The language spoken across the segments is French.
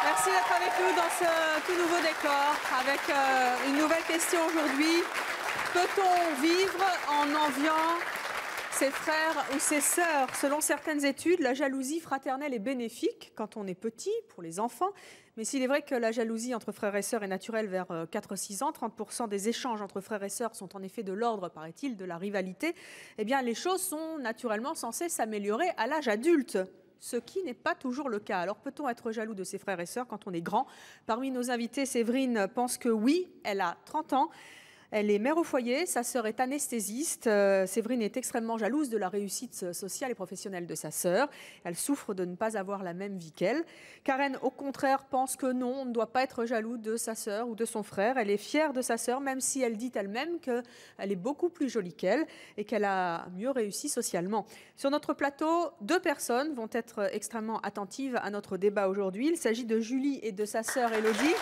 Merci d'être avec nous dans ce tout nouveau décor avec une nouvelle question aujourd'hui. Peut-on vivre en enviant ses frères ou ses sœurs? Selon certaines études, la jalousie fraternelle est bénéfique quand on est petit, pour les enfants. Mais s'il est vrai que la jalousie entre frères et sœurs est naturelle vers 4-6 ans, 30% des échanges entre frères et sœurs sont en effet de l'ordre, paraît-il, de la rivalité, eh bien les choses sont naturellement censées s'améliorer à l'âge adulte. Ce qui n'est pas toujours le cas. Alors peut-on être jaloux de ses frères et sœurs quand on est grand? Parmi nos invités, Séverine pense que oui, elle a 30 ans. Elle est mère au foyer, sa sœur est anesthésiste. Séverine est extrêmement jalouse de la réussite sociale et professionnelle de sa sœur. Elle souffre de ne pas avoir la même vie qu'elle. Karen, au contraire, pense que non, on ne doit pas être jaloux de sa sœur ou de son frère. Elle est fière de sa sœur, même si elle dit elle-même qu'elle est beaucoup plus jolie qu'elle et qu'elle a mieux réussi socialement. Sur notre plateau, 2 personnes vont être extrêmement attentives à notre débat aujourd'hui. Il s'agit de Julie et de sa sœur Élodie.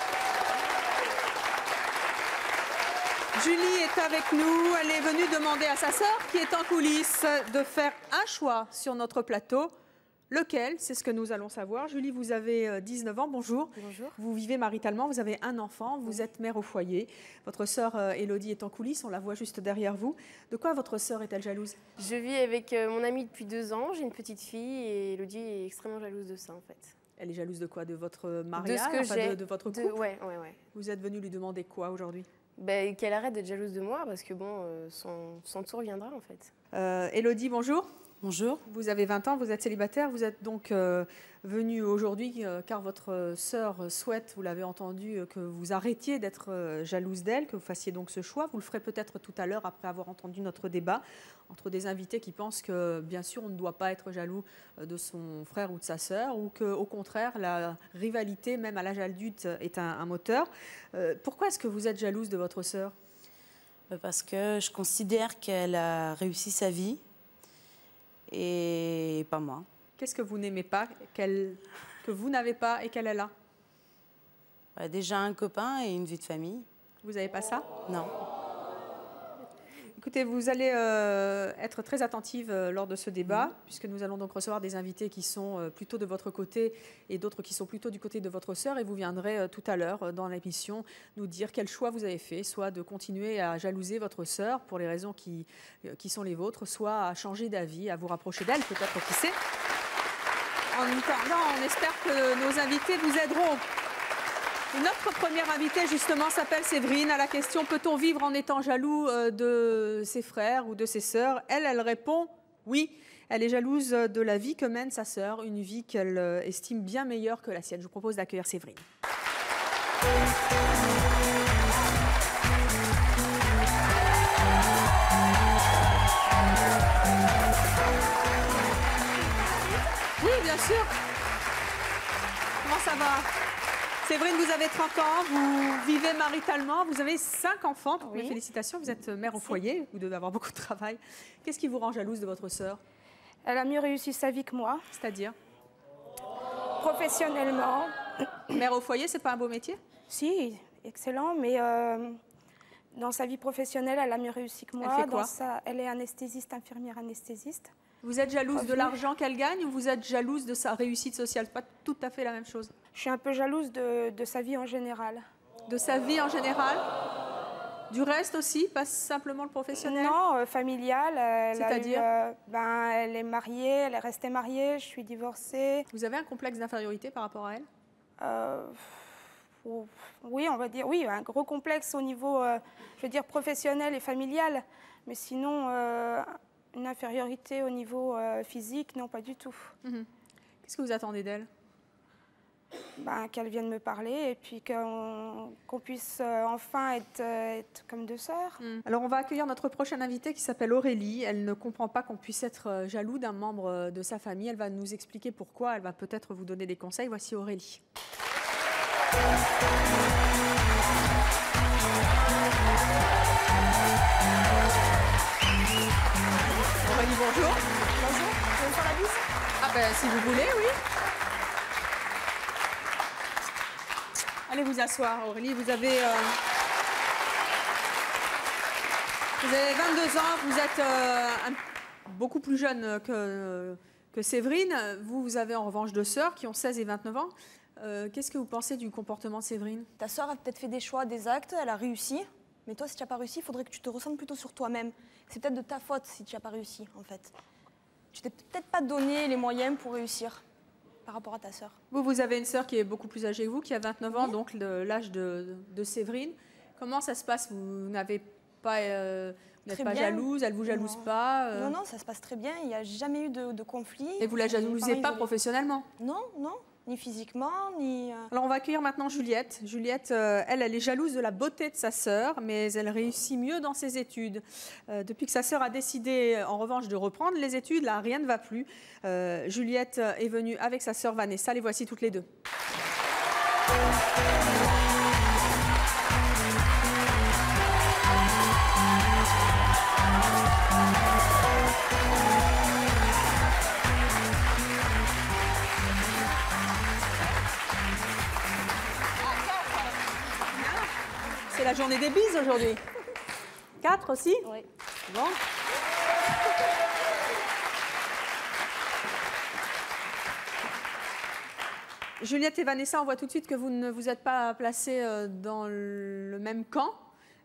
Julie est avec nous, elle est venue demander à sa sœur, qui est en coulisses, de faire un choix sur notre plateau. Lequel? C'est ce que nous allons savoir. Julie, vous avez 19 ans, bonjour. Bonjour. Vous vivez maritalement, vous avez un enfant, vous êtes mère au foyer. Votre sœur Élodie est en coulisses, on la voit juste derrière vous. De quoi votre sœur est-elle jalouse? Je vis avec mon amie depuis 2 ans, j'ai une petite fille et Élodie est extrêmement jalouse de ça en fait. Elle est jalouse de quoi? De votre mariage, de votre couple? Ouais. Vous êtes venue lui demander quoi aujourd'hui? Qu'elle arrête d'être jalouse de moi parce que bon, son tour viendra en fait. Élodie, bonjour. Bonjour. Vous avez 20 ans, vous êtes célibataire, vous êtes donc venue aujourd'hui car votre sœur souhaite, vous l'avez entendu, que vous arrêtiez d'être jalouse d'elle, que vous fassiez donc ce choix. Vous le ferez peut-être tout à l'heure après avoir entendu notre débat entre des invités qui pensent que bien sûr on ne doit pas être jaloux de son frère ou de sa sœur ou qu'au contraire la rivalité même à l'âge adulte est un moteur. Pourquoi est-ce que vous êtes jalouse de votre sœur? Parce que je considère qu'elle a réussi sa vie et pas moi. Qu'est-ce que vous n'aimez pas, que vous n'avez pas et qu'elle a? Déjà un copain et une vie de famille. Vous n'avez pas ça? Non. Écoutez, vous allez être très attentive lors de ce débat, puisque nous allons donc recevoir des invités qui sont plutôt de votre côté et d'autres qui sont plutôt du côté de votre sœur. Et vous viendrez tout à l'heure dans l'émission nous dire quel choix vous avez fait, soit de continuer à jalouser votre sœur pour les raisons qui sont les vôtres, soit à changer d'avis, à vous rapprocher d'elle, peut-être, qui sait. En attendant, on espère que nos invités vous aideront. Notre première invitée, justement, s'appelle Séverine. À la question « Peut-on vivre en étant jaloux de ses frères ou de ses sœurs ?» Elle répond « Oui ». Elle est jalouse de la vie que mène sa sœur, une vie qu'elle estime bien meilleure que la sienne. Je vous propose d'accueillir Séverine. Oui, bien sûr. Comment ça va ? Séverine, vous avez 30 ans, vous vivez maritalement, vous avez 5 enfants. Donc, mes félicitations, vous êtes mère au foyer, vous devez avoir beaucoup de travail. Qu'est-ce qui vous rend jalouse de votre sœur? Elle a mieux réussi sa vie que moi. C'est-à-dire? Professionnellement. Mère au foyer, c'est pas un beau métier? Si, excellent, mais dans sa vie professionnelle, elle a mieux réussi que moi. Elle fait quoi? Elle est anesthésiste, infirmière anesthésiste. Vous êtes jalouse de l'argent qu'elle gagne ou vous êtes jalouse de sa réussite sociale? Pas tout à fait la même chose. Je suis un peu jalouse de sa vie en général. De sa vie en général? Du reste aussi, pas simplement le professionnel? Non, familiale. C'est-à-dire? Elle est mariée, elle est restée mariée, je suis divorcée. Vous avez un complexe d'infériorité par rapport à elle? Oui, on va dire, oui, un gros complexe au niveau, je veux dire, professionnel et familial. Mais sinon, une infériorité au niveau physique, non, pas du tout. Qu'est-ce que vous attendez d'elle? Qu'elle vienne me parler et puis qu'on puisse enfin être comme 2 sœurs. Alors on va accueillir notre prochaine invitée qui s'appelle Aurélie. Elle ne comprend pas qu'on puisse être jaloux d'un membre de sa famille. Elle va nous expliquer pourquoi. Elle va peut-être vous donner des conseils. Voici Aurélie. Bonjour. Bonjour, tu veux me faire la bise? Ah ben, si vous voulez, oui. Allez vous asseoir, Aurélie. Vous avez 22 ans, vous êtes beaucoup plus jeune que Séverine. Vous avez en revanche deux sœurs qui ont 16 et 29 ans. Qu'est-ce que vous pensez du comportement de Séverine? Ta sœur a peut-être fait des choix, des actes, elle a réussi. Mais toi, si tu n'as pas réussi, il faudrait que tu te ressentes plutôt sur toi-même. C'est peut-être de ta faute si tu n'as pas réussi, en fait. Tu t'es peut-être pas donné les moyens pour réussir par rapport à ta sœur. Vous avez une sœur qui est beaucoup plus âgée que vous, qui a 29 ans, donc l'âge de Séverine. Comment ça se passe? Vous n'avez pas... Vous n'êtes pas jalouse, elle ne vous jalouse pas Non, non, ça se passe très bien, il n'y a jamais eu de conflit. Et vous ne la jalousez pas professionnellement? Non, non, ni physiquement, ni... Alors on va accueillir maintenant Juliette. Juliette, elle est jalouse de la beauté de sa sœur, mais elle réussit mieux dans ses études. Depuis que sa sœur a décidé, en revanche, de reprendre les études, là, rien ne va plus. Juliette est venue avec sa sœur Vanessa, les voici toutes les deux. C'est la journée des bises aujourd'hui. 4 aussi? Oui. Bon. Juliette et Vanessa, on voit tout de suite que vous ne vous êtes pas placées dans le même camp.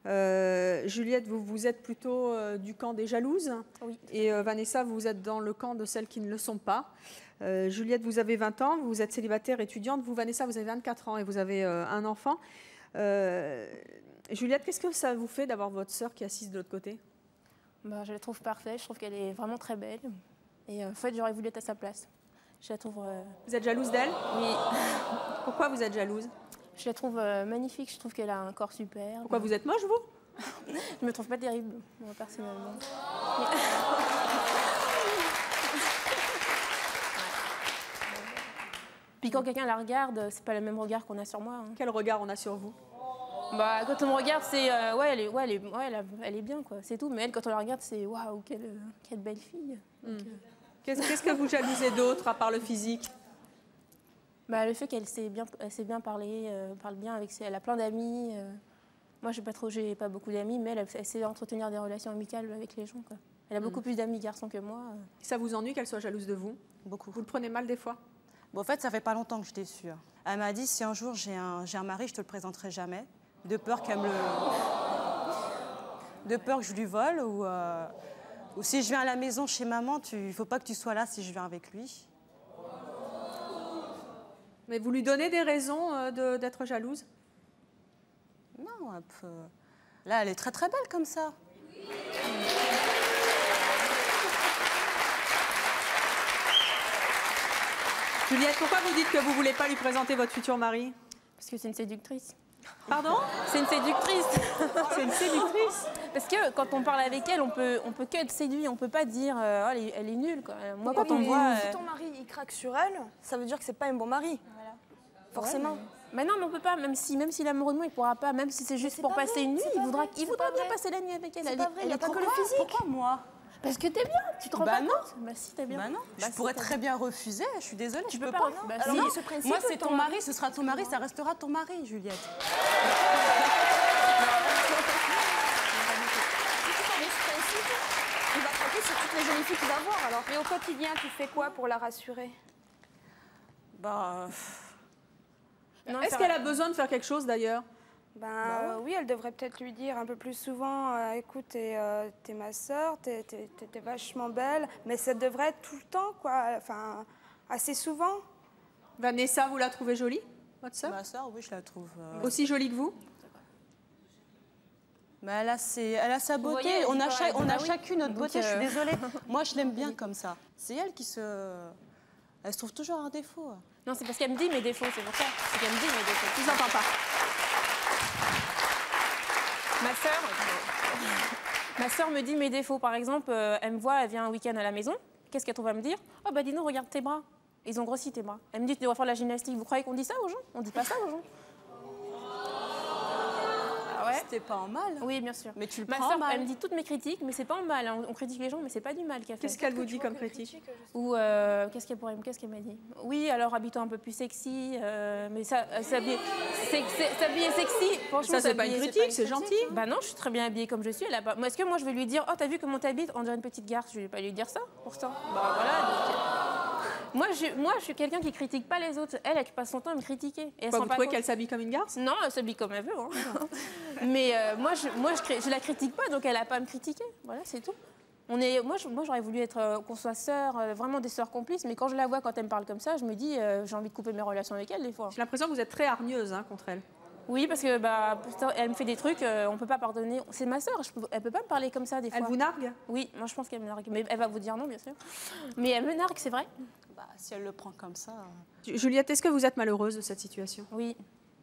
Juliette, vous êtes plutôt du camp des jalouses. Oui. Et Vanessa, vous êtes dans le camp de celles qui ne le sont pas. Juliette, vous avez 20 ans, vous êtes célibataire étudiante. Vous, Vanessa, vous avez 24 ans et vous avez un enfant. Juliette, qu'est-ce que ça vous fait d'avoir votre sœur qui est assise de l'autre côté? Bah, je la trouve parfaite, je trouve qu'elle est vraiment très belle. Et en fait, j'aurais voulu être à sa place. Je la trouve... Vous êtes jalouse d'elle? Oui. Pourquoi vous êtes jalouse? Je la trouve magnifique, je trouve qu'elle a un corps super. Pourquoi vous êtes moche, vous? Je me trouve pas terrible, moi, personnellement. Puis quand quelqu'un la regarde, c'est pas le même regard qu'on a sur moi. Hein. Quel regard on a sur vous? Bah, quand on me regarde, c'est elle est bien, quoi. C'est tout. Mais elle, quand on la regarde, c'est waouh, quelle belle fille. Donc, Qu'est-ce que vous jalousez d'autre à part le physique? bah, le fait qu'elle sait bien parler, parle bien avec elle a plein d'amis. Moi, j'ai pas beaucoup d'amis, mais elle sait entretenir des relations amicales avec les gens, quoi. Elle a beaucoup plus d'amis garçons que moi. Ça vous ennuie qu'elle soit jalouse de vous? Beaucoup. Vous le prenez mal des fois? Bon, en fait, ça fait pas longtemps que je t'ai su. Elle m'a dit, si un jour j'ai un mari, je te le présenterai jamais. De peur qu'elle me le... De peur que je lui vole ou si je viens à la maison chez maman, il faut pas que tu sois là si je viens avec lui. Mais vous lui donnez des raisons d'être jalouse? Non, un peu... Là, elle est très très belle comme ça. Juliette, pourquoi vous dites que vous ne voulez pas lui présenter votre futur mari? Parce que c'est une séductrice. Pardon? C'est une séductrice. C'est une séductrice? Parce que quand on parle avec elle, on peut que être séduit. On peut pas dire oh, elle est nulle, quoi. Moi, quand on me voit... Si ton mari il craque sur elle, ça veut dire que c'est pas un bon mari. Voilà. Forcément. Ouais, mais non, mais on peut pas. Même si l'amoureux de moi, il pourra pas. Même si c'est juste pour passer une nuit, il voudra bien passer la nuit avec elle. C'est pas vrai, il n'y a pas que le Pourquoi physique. Pourquoi moi? Parce que t'es bien, tu te rends pas compte? Bah si, t'es bien. Bah non, Bah, je pourrais très bien refuser, je suis désolée, Tu je peux peux pas. pas. Bah, Alors, si. ce principe, Moi, c'est ton mari, ce sera ton mari, ça restera ton mari, Juliette. Si tu connais ce principe, il va craquer sur toutes les jolies filles qu'il va voir. Alors. Mais au quotidien, tu fais quoi pour la rassurer? Bah... Non, Est-ce qu'elle a besoin de faire quelque chose d'ailleurs? Oui, elle devrait peut-être lui dire un peu plus souvent, écoute, t'es ma sœur, t'es vachement belle, mais ça devrait être tout le temps, quoi, enfin, assez souvent. Vanessa, vous la trouvez jolie, votre sœur? Ma sœur, oui, je la trouve... Aussi jolie que vous? Mais elle a sa beauté, voyez, on a bah oui. chacune notre Donc, beauté, je suis désolée. Moi, je l'aime bien comme ça. C'est elle qui se... Elle se trouve toujours un défaut. Non, c'est parce qu'elle me dit mes défauts, c'est pour ça. C'est qu'elle me dit mes défauts. Je vous entends pas. Ma sœur me dit mes défauts. Par exemple, elle me voit, elle vient un week-end à la maison. Qu'est-ce qu'elle trouve à me dire? Oh bah dis-nous, regarde tes bras. Ils ont grossi tes bras. Elle me dit tu devrais faire de la gymnastique. Vous croyez qu'on dit ça aux gens? On dit pas ça aux gens. Ah Ouais. C'était pas en mal. Oui, bien sûr. Mais tu le Ma prends en sœur, mal. elle me dit toutes mes critiques, mais c'est pas en mal. Hein. On critique les gens, mais c'est pas du mal qu'elle fait. Qu'est-ce qu'elle vous dit comme critique? Ou qu'est-ce qu'elle m'a dit? Oui, alors habille-toi un peu plus sexy, mais ça, s'habiller sexy, franchement, Ça, c'est pas une critique, c'est gentil. Bah non, je suis très bien habillée comme je suis. Elle a pas... Est-ce que moi je vais lui dire, oh t'as vu comment t'habilles, on dirait une petite garce? Je vais pas lui dire ça, pourtant. Bah voilà. Donc, moi, je suis quelqu'un qui critique pas les autres. Elle passe son temps à me critiquer. Et Vous trouvez qu'elle s'habille comme une garce? Non, elle s'habille comme elle veut. Hein. Mais moi, je la critique pas, donc elle a pas à me critiquer. Voilà, c'est tout. Moi, j'aurais voulu être qu'on soit sœurs, vraiment des sœurs complices. Mais quand je la vois, quand elle me parle comme ça, je me dis, j'ai envie de couper mes relations avec elle des fois. J'ai l'impression que vous êtes très hargneuse contre elle. Oui, parce que elle me fait des trucs, on peut pas pardonner. C'est ma sœur, elle peut pas me parler comme ça des fois. Elle vous nargue? Oui, moi je pense qu'elle me nargue. Mais elle va vous dire non, bien sûr. Mais elle me nargue, c'est vrai. Bah, si elle le prend comme ça. Juliette, est-ce que vous êtes malheureuse de cette situation? Oui,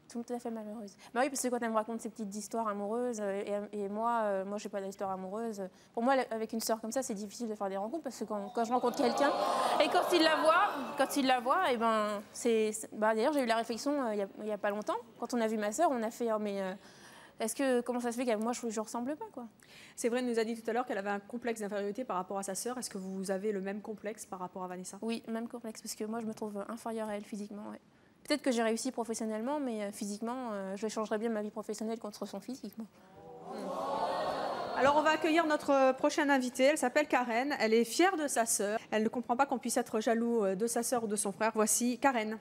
tout à fait malheureuse. Bah oui, parce que quand elle me raconte ses petites histoires amoureuses, et moi, je n'ai pas d'histoire amoureuse. Pour moi, avec une sœur comme ça, c'est difficile de faire des rencontres parce que quand je rencontre quelqu'un et quand il la voit, et ben, d'ailleurs, j'ai eu la réflexion il y a pas longtemps. Quand on a vu ma sœur, on a fait comment ça se fait que moi, je ressemble pas, quoi. Séverine nous a dit tout à l'heure qu'elle avait un complexe d'infériorité par rapport à sa sœur. Est-ce que vous avez le même complexe par rapport à Vanessa? Oui, même complexe, parce que moi, je me trouve inférieure à elle physiquement, ouais. Peut-être que j'ai réussi professionnellement, mais physiquement, je changerais bien ma vie professionnelle contre son physique. Alors, on va accueillir notre prochaine invitée. Elle s'appelle Karen. Elle est fière de sa sœur. Elle ne comprend pas qu'on puisse être jaloux de sa sœur ou de son frère. Voici Karen.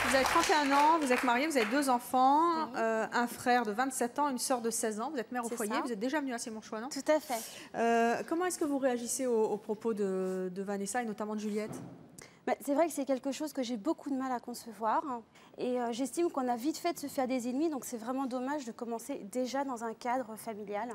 Vous avez 31 ans, vous êtes mariée, vous avez 2 enfants, un frère de 27 ans, une sœur de 16 ans. Vous êtes mère au foyer, vous êtes déjà venue à Sémonchois, non? Tout à fait. Comment est-ce que vous réagissez aux propos de Vanessa et notamment de Juliette? C'est vrai que c'est quelque chose que j'ai beaucoup de mal à concevoir. Et j'estime qu'on a vite fait de se faire des ennemis, donc c'est vraiment dommage de commencer déjà dans un cadre familial.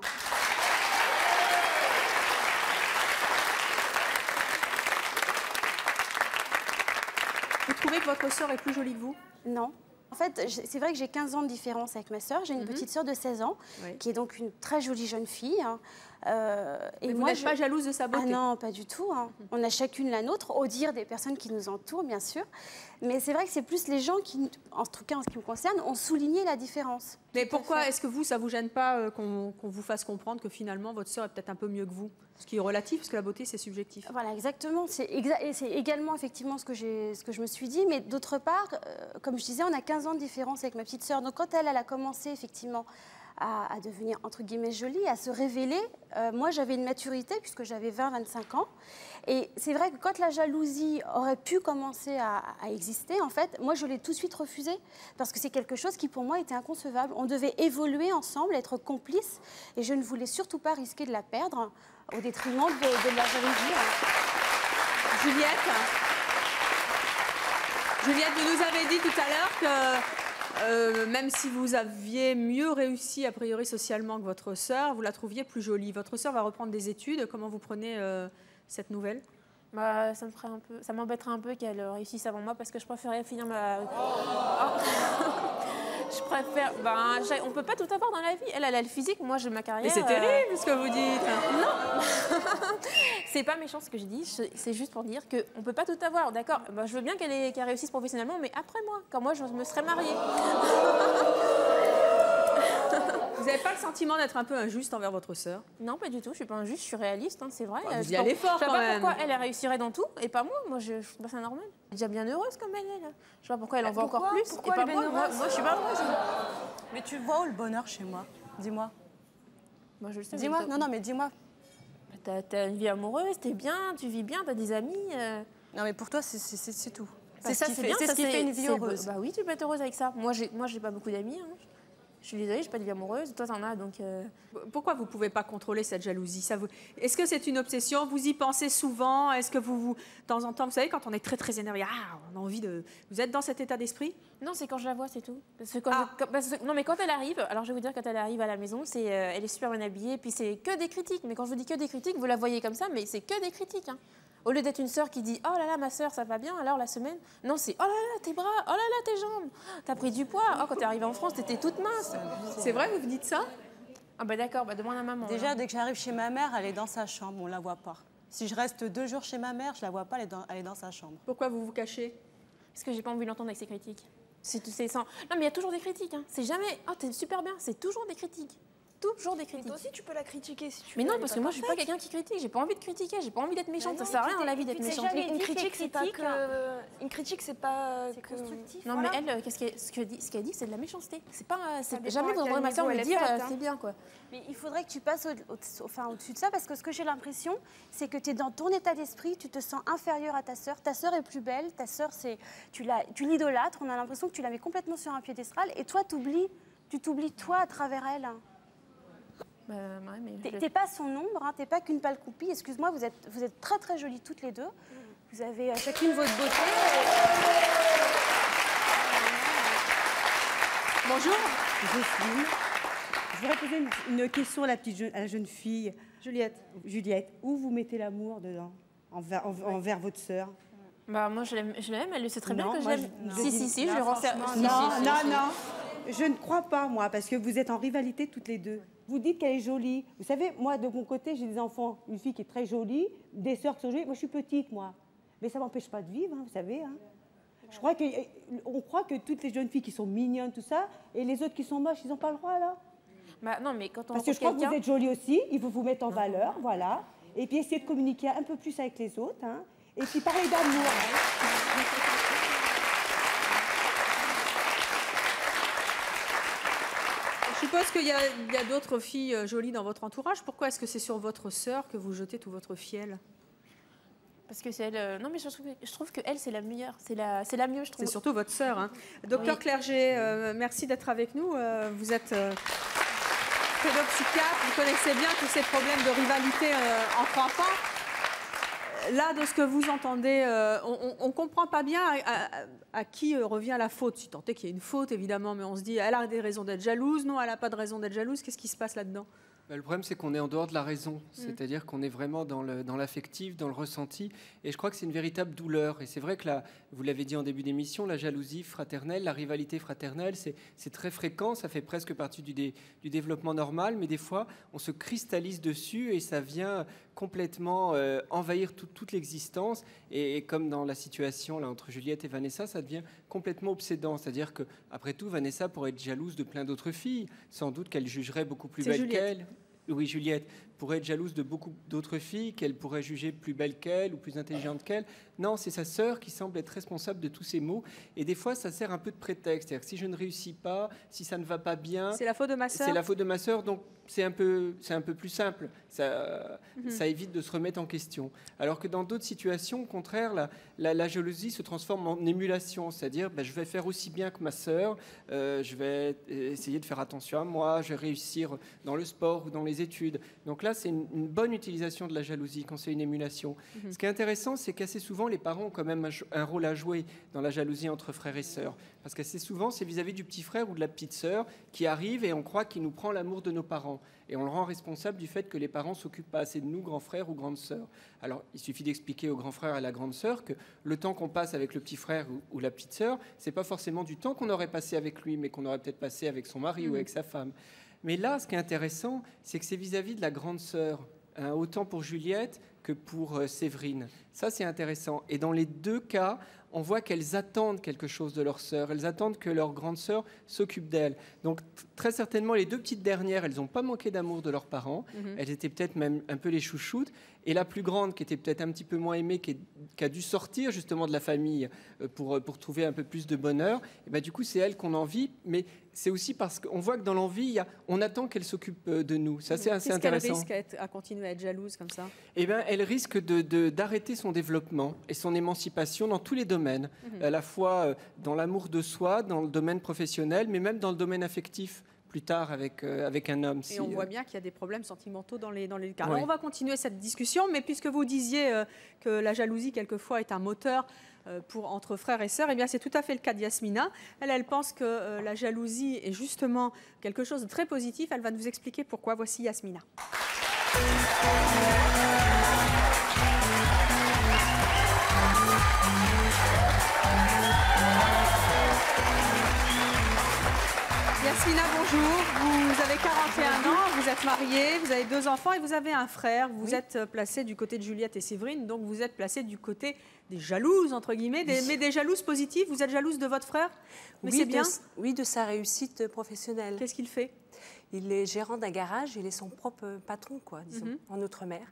Vous trouvez que votre sœur est plus jolie que vous? Non. En fait, c'est vrai que j'ai 15 ans de différence avec ma sœur. J'ai une petite sœur de 16 ans, qui est donc une très jolie jeune fille. Et vous n'êtes pas jalouse de sa beauté? Ah non, pas du tout. On a chacune la nôtre, au dire des personnes qui nous entourent, bien sûr. Mais c'est vrai que c'est plus les gens qui, en tout cas en ce qui me concerne, ont souligné la différence. Mais pourquoi est-ce que ça ne vous gêne pas qu'on vous fasse comprendre que finalement votre sœur est peut-être un peu mieux que vous? Ce qui est relatif, parce que la beauté, c'est subjectif. Voilà, exactement. C'est également effectivement ce que je me suis dit. Mais d'autre part, comme je disais, on a 15 ans de différence avec ma petite sœur. Donc quand elle a commencé effectivement à devenir, entre guillemets, jolie, à se révéler, moi j'avais une maturité puisque j'avais 20-25 ans. Et c'est vrai que quand la jalousie aurait pu commencer à exister, en fait, moi je l'ai tout de suite refusée parce que c'est quelque chose qui pour moi était inconcevable. On devait évoluer ensemble, être complices et je ne voulais surtout pas risquer de la perdre au détriment de la jalousie. Juliette, vous nous avez dit tout à l'heure que même si vous aviez mieux réussi a priori socialement que votre sœur, vous la trouviez plus jolie. Votre sœur va reprendre des études. Comment vous prenez cette nouvelle? Ça m'embêterait un peu qu'elle réussisse avant moi parce que je préférais finir ma... Je préfère... on peut pas tout avoir dans la vie. Elle a le physique, moi j'ai ma carrière. Mais c'est terrible ce que vous dites. Non. C'est pas méchant ce que je dis, c'est juste pour dire qu'on peut pas tout avoir, d'accord. Je veux bien qu'elle réussisse professionnellement, mais après moi, quand moi je me serais mariée. Vous n'avez pas le sentiment d'être un peu injuste envers votre sœur? Non, pas du tout, je suis pas injuste, je suis réaliste, c'est vrai. Vous y allez fort quand même. Je sais pas pourquoi elle réussirait dans tout et pas moi. Moi, je trouve pas ça normal. Elle est déjà bien heureuse comme elle est là. Je sais pas pourquoi elle en veut encore plus. Pourquoi et pas elle est moi. bien Moi, heureuse je suis pas heureuse. Mais tu vois où le bonheur chez moi? Dis-moi. Moi, je le sais. Dis-moi, non, mais dis-moi. T'as une vie amoureuse, t'es bien, tu vis bien, t'as des amis. Non, mais pour toi, c'est tout. C'est ça, c'est bien. C'est ce qui fait une vie heureuse. Bah oui, tu peux être heureuse avec ça. Moi, j'ai pas beaucoup d'amis. Je suis désolée, j'ai pas de vie amoureuse. Toi, t'en as, donc... Pourquoi vous pouvez pas contrôler cette jalousie? Est-ce que c'est une obsession? Vous y pensez souvent? Est-ce que de temps en temps, vous savez, quand on est très très énervé, on a envie de... Vous êtes dans cet état d'esprit? Non, c'est quand je la vois, c'est tout. Non, mais quand elle arrive, alors je vais vous dire, quand elle arrive à la maison, elle est super bien habillée, puis c'est que des critiques. Mais quand je vous dis que des critiques, vous la voyez comme ça, mais c'est que des critiques. Au lieu d'être une sœur qui dit « Oh là là, ma sœur, ça va bien, alors la semaine ?» Non, c'est « Oh là là, tes bras, oh là là, tes jambes, t'as pris du poids, oh, quand t'es arrivée en France, t'étais toute mince. » C'est vrai, vous dites ça? Ah bah d'accord, bah demande à maman. Déjà, alors. dès que j'arrive chez ma mère, elle est dans sa chambre, on ne la voit pas. Si je reste 2 jours chez ma mère, je ne la vois pas, elle est dans sa chambre. Pourquoi vous vous cachez? Parce que j'ai pas envie de l'entendre avec ses critiques. C'est sans... Non mais il y a toujours des critiques, hein. C'est jamais... Oh t'es super bien, c'est toujours des critiques. Toujours des Mais critiques. toi aussi, tu peux la critiquer si tu veux. Mais non, elle est parce pas que moi je suis pas parfaite. quelqu'un qui critique, j'ai pas envie de critiquer, j'ai pas envie d'être méchante, Mais ça non, sert à et rien puis dans la vie t'es- d'être tu t'es méchante. jamais- Une dit que les critique, c'est pas critiques, que... Une critique, c'est pas... C'est que- constructif. Non Voilà. mais elle, ce qu'elle dit, c'est de la méchanceté. C'est pas... dépend Jamais à vous quel entendrez ma soeur niveau me elle est dire faite, hein. c'est bien quoi. Mais il faudrait que tu passes au-dessus de ça, parce que ce que j'ai l'impression, c'est que tu es dans ton état d'esprit, tu te sens inférieur à ta sœur. Ta sœur est plus belle, ta sœur, tu l'idolâtres, on a l'impression que tu la mets complètement sur un piédestal, et toi, tu t'oublies toi à travers elle. Bah, ouais, mais T'es pas son ombre, hein, t'es pas qu'une pâle coupie. Excuse-moi, vous êtes très très jolies toutes les deux. Vous avez chacune votre beauté. Bonjour. Jocelyne. Je voudrais poser une question à à la jeune fille. Juliette, où vous mettez l'amour dedans envers votre sœur? Bah moi je l'aime, elle le sait très bien Non, que je moi, l'aime. je Si, dis- si, je là, lui rends franchement, si, Non, si, si, non, si. non. Je ne crois pas, moi, parce que vous êtes en rivalité toutes les deux. Vous dites qu'elle est jolie. Vous savez, moi, de mon côté, j'ai des enfants, une fille qui est très jolie, des sœurs qui sont jolies. Moi, je suis petite, moi. Mais ça ne m'empêche pas de vivre, hein, vous savez. Hein. On croit que toutes les jeunes filles qui sont mignonnes, tout ça, et les autres qui sont moches, ils n'ont pas le droit, là. Bah non, mais quand on Parce que je crois que vous êtes jolie aussi, il faut vous mettre en valeur, voilà. Et puis essayer de communiquer un peu plus avec les autres. Hein. Et puis parler d'amour. Je suppose qu'il y a d'autres filles jolies dans votre entourage. Pourquoi est-ce que c'est sur votre sœur que vous jetez tout votre fiel? Parce que c'est elle. Non mais je trouve que elle c'est la meilleure, c'est la mieux je trouve. C'est surtout votre sœur. Hein. Docteur Oui. Clerget, merci d'être avec nous. Vous êtes pédopsychiatre, vous connaissez bien tous ces problèmes de rivalité entre enfants. Là, de ce que vous entendez, on ne comprend pas bien à qui revient la faute. Si tant est qu'il y a une faute, évidemment, mais on se dit, elle a des raisons d'être jalouse. Non, elle n'a pas de raison d'être jalouse. Qu'est-ce qui se passe là-dedans? Le problème, c'est qu'on est en dehors de la raison, c'est-à-dire qu'on est vraiment dans l'affectif, dans le ressenti, et je crois que c'est une véritable douleur. Et c'est vrai que, vous l'avez dit en début d'émission, la jalousie fraternelle, la rivalité fraternelle, c'est très fréquent, ça fait presque partie du développement normal, mais des fois, on se cristallise dessus et ça vient complètement envahir toute l'existence. Et comme dans la situation là, entre Juliette et Vanessa, ça devient complètement obsédant. C'est-à-dire qu'après tout, Vanessa pourrait être jalouse de plein d'autres filles, sans doute qu'elle jugerait beaucoup plus belle qu'elle. Oui, Juliette pourrait être jalouse de beaucoup d'autres filles qu'elle pourrait juger plus belles qu'elle ou plus intelligentes qu'elle. Non, c'est sa sœur qui semble être responsable de tous ces maux. Et des fois, ça sert un peu de prétexte. C'est-à-dire que si je ne réussis pas, si ça ne va pas bien... C'est la faute de ma sœur? C'est la faute de ma sœur, donc c'est un peu plus simple. Ça évite de se remettre en question. Alors que dans d'autres situations, au contraire, la jalousie se transforme en émulation. C'est-à-dire, je vais faire aussi bien que ma sœur, je vais essayer de faire attention à moi, je vais réussir dans le sport ou dans les études. Donc là, c'est une bonne utilisation de la jalousie quand c'est une émulation. Ce qui est intéressant, c'est qu'assez souvent, les parents ont quand même un rôle à jouer dans la jalousie entre frères et sœurs. Parce qu'assez souvent, c'est vis-à-vis du petit frère ou de la petite sœur qui arrive et on croit qu'il nous prend l'amour de nos parents. Et on le rend responsable du fait que les parents ne s'occupent pas assez de nous, grands frères ou grandes sœurs. Alors, il suffit d'expliquer au grand frère et à la grande sœur que le temps qu'on passe avec le petit frère ou la petite sœur, c'est pas forcément du temps qu'on aurait passé avec lui, mais qu'on aurait peut-être passé avec son mari ou avec sa femme. Mais là, ce qui est intéressant, c'est que c'est vis-à-vis de la grande sœur, hein, autant pour Juliette que pour Séverine. Ça, c'est intéressant. Et dans les deux cas, on voit qu'elles attendent quelque chose de leur sœur. Elles attendent que leur grande sœur s'occupe d'elles. Donc, très certainement, les deux petites dernières, elles n'ont pas manqué d'amour de leurs parents. Elles étaient peut-être même un peu les chouchoutes. Et la plus grande, qui était peut-être un petit peu moins aimée, qui a dû sortir justement de la famille pour trouver un peu plus de bonheur, et ben, du coup, c'est elle qu'on envie. Mais c'est aussi parce qu'on voit que dans l'envie, on attend qu'elle s'occupe de nous. Ça, c'est assez intéressant. Qu'est-ce qu'elle risque à continuer à être jalouse comme ça? Eh bien, elle risque d'arrêter son développement et son émancipation dans tous les domaines, à la fois dans l'amour de soi, dans le domaine professionnel, mais même dans le domaine affectif, plus tard avec un homme. Et on voit bien qu'il y a des problèmes sentimentaux dans les cas. Ouais. Alors, on va continuer cette discussion, mais puisque vous disiez que la jalousie, quelquefois, est un moteur entre frères et sœurs, eh bien, c'est tout à fait le cas de Yasmina. Elle pense que la jalousie est justement quelque chose de très positif. Elle va nous expliquer pourquoi. Voici Yasmina. Yasmina, bonjour. Vous avez 41 ans, vous êtes êtes mariés, vous avez 2 enfants et vous avez un frère. Vous êtes placés du côté de Juliette et Séverine, donc vous êtes placés du côté des jalouses, entre guillemets, mais des jalouses positives. Vous êtes jalouse de votre frère? Mais Oui, c'est bien. Oui, de sa réussite professionnelle. Qu'est-ce qu'il fait? Il est gérant d'un garage, il est son propre patron, quoi, disons, en Outre-mer.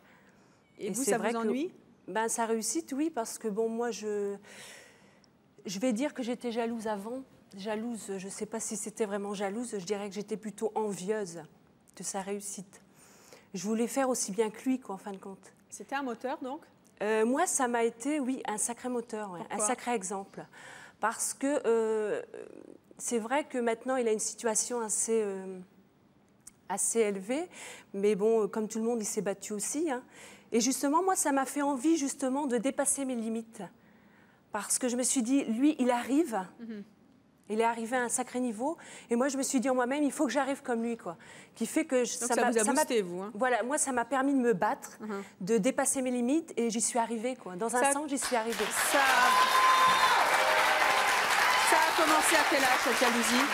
Et vous, ça vous ennuie? Ben, sa réussite, oui, parce que bon, moi, je vais dire que j'étais jalouse avant. Jalouse, je ne sais pas si c'était vraiment jalouse, je dirais que j'étais plutôt envieuse de sa réussite. Je voulais faire aussi bien que lui, quoi, en fin de compte. C'était un moteur, donc? Moi, ça m'a été, oui, un sacré moteur, ouais, un sacré exemple. Parce que c'est vrai que maintenant, il a une situation assez élevée, mais bon, comme tout le monde, il s'est battu aussi. Hein. Et justement, moi, ça m'a fait envie, justement, de dépasser mes limites. Parce que je me suis dit, lui, il arrive... Il est arrivé à un sacré niveau. Et moi, je me suis dit en moi-même, il faut que j'arrive comme lui, quoi. Qui fait que... Donc ça vous a boosté, vous. Hein. Voilà, moi, ça m'a permis de me battre, de dépasser mes limites, et j'y suis arrivée, quoi. Dans un sens, j'y suis arrivée. Ça a commencé à quel âge, cette jalousie?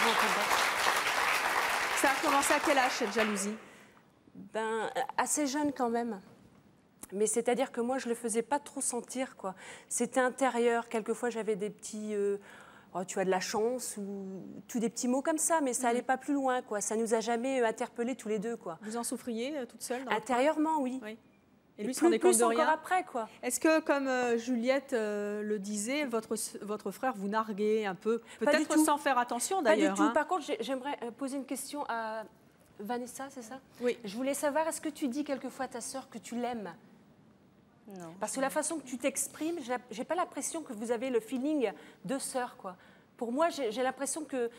Ça a commencé à quel âge, cette jalousie? Ben, assez jeune, quand même. Mais c'est-à-dire que moi, je ne le faisais pas trop sentir, quoi. C'était intérieur. Quelquefois, j'avais des petits... Oh, tu as de la chance, ou tous des petits mots comme ça, mais ça n'allait pas plus loin, quoi. Ça ne nous a jamais interpellés tous les deux, quoi. Vous en souffriez toute seule? Intérieurement, oui. Et lui se rendait compte de rien? Encore après, quoi. Est-ce que, comme Juliette le disait, votre frère vous narguait un peu? Peut-être sans faire attention, d'ailleurs. Pas du tout. Par contre, j'aimerais poser une question à Vanessa, c'est ça? Oui. Je voulais savoir, est-ce que tu dis quelquefois à ta sœur que tu l'aimes? Non. Parce que la façon que tu t'exprimes, j'ai pas l'impression que vous avez le feeling de sœur, quoi. Pour moi, j'ai l'impression que...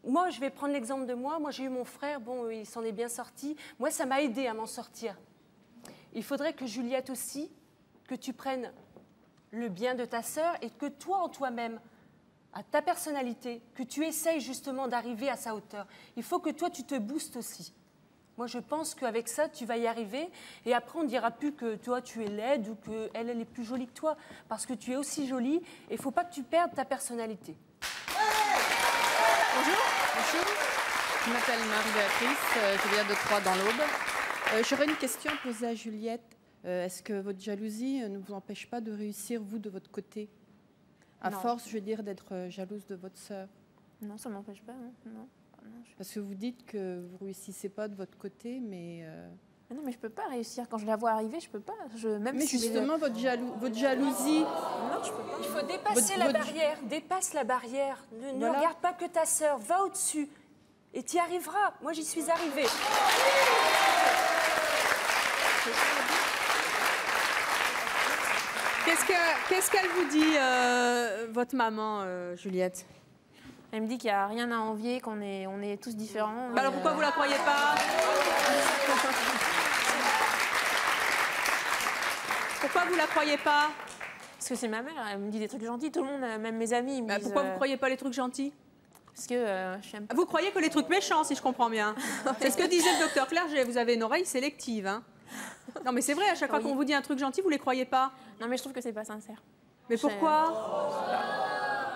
moi, je vais prendre l'exemple de moi. Moi, j'ai eu mon frère, bon, il s'en est bien sorti. Moi, ça m'a aidé à m'en sortir. Il faudrait que Juliette aussi, que tu prennes le bien de ta sœur et que toi, en toi-même, à ta personnalité, que tu essayes justement d'arriver à sa hauteur. Il faut que toi, tu te boostes aussi. Moi, je pense qu'avec ça, tu vas y arriver. Et après, on ne dira plus que toi, tu es laide ou qu'elle est plus jolie que toi. Parce que tu es aussi jolie et il ne faut pas que tu perdes ta personnalité. Bonjour. Bonjour. Je m'appelle Marie-Béatrice, je viens de Troyes dans l'Aube. J'aurais une question à poser à Juliette. Est-ce que votre jalousie ne vous empêche pas de réussir, vous, de votre côté? À force, je veux dire, d'être jalouse de votre sœur. Non, ça ne m'empêche pas, non. Parce que vous dites que vous ne réussissez pas de votre côté, mais... Non, mais je ne peux pas réussir. Quand je la vois arriver, je ne peux pas. Mais si justement, votre jalousie... Non, je ne peux pas. Il faut dépasser la barrière. Dépasse la barrière. Ne regarde pas que ta sœur. Va au-dessus. Et tu y arriveras. Moi, j'y suis arrivée. Qu'est-ce qu'elle vous dit, votre maman, Juliette? Elle me dit qu'il n'y a rien à envier, qu'on est tous différents. Bah alors pourquoi vous la croyez pas? Pourquoi vous la croyez pas? Parce que c'est ma mère, elle me dit des trucs gentils. Tout le monde, même mes amis, me disent... Pourquoi vous ne croyez pas les trucs gentils? Parce que je n'aime pas. Vous croyez que les trucs méchants, si je comprends bien. C'est ce que disait le docteur Clerget. Vous avez une oreille sélective. Hein. Non mais c'est vrai, à chaque fois qu'on vous dit un truc gentil, vous ne les croyez pas? Non mais je trouve que c'est pas sincère. Mais pourquoi?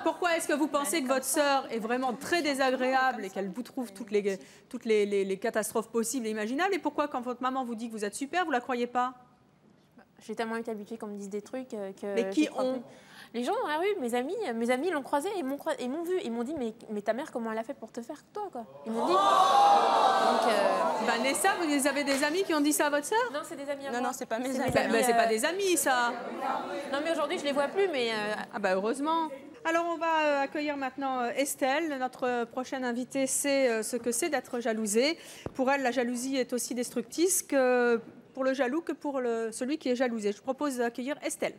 Pourquoi est-ce que vous pensez que votre sœur est vraiment très désagréable et qu'elle vous trouve toutes les catastrophes possibles et imaginables? Et pourquoi, quand votre maman vous dit que vous êtes super, vous ne la croyez pas? J'ai tellement été habituée qu'on me dise des trucs que... Mais qui ont? Les gens dans la rue, mes amis l'ont croisée et m'ont vu. Ils m'ont dit, mais ta mère, comment elle a fait pour te faire toi, quoi? Ils m'ont dit. Donc, Vanessa, vous avez des amis qui ont dit ça à votre sœur? Non, c'est des amis à moi. Non, c'est pas mes amis. C'est pas des amis, ça. Non, mais aujourd'hui, je les vois plus, mais... Ah bah heureusement. Alors, on va accueillir maintenant Estelle. Notre prochaine invitée sait ce que c'est d'être jalousée. Pour elle, la jalousie est aussi destructrice que pour le jaloux que pour celui qui est jalousé. Je vous propose d'accueillir Estelle.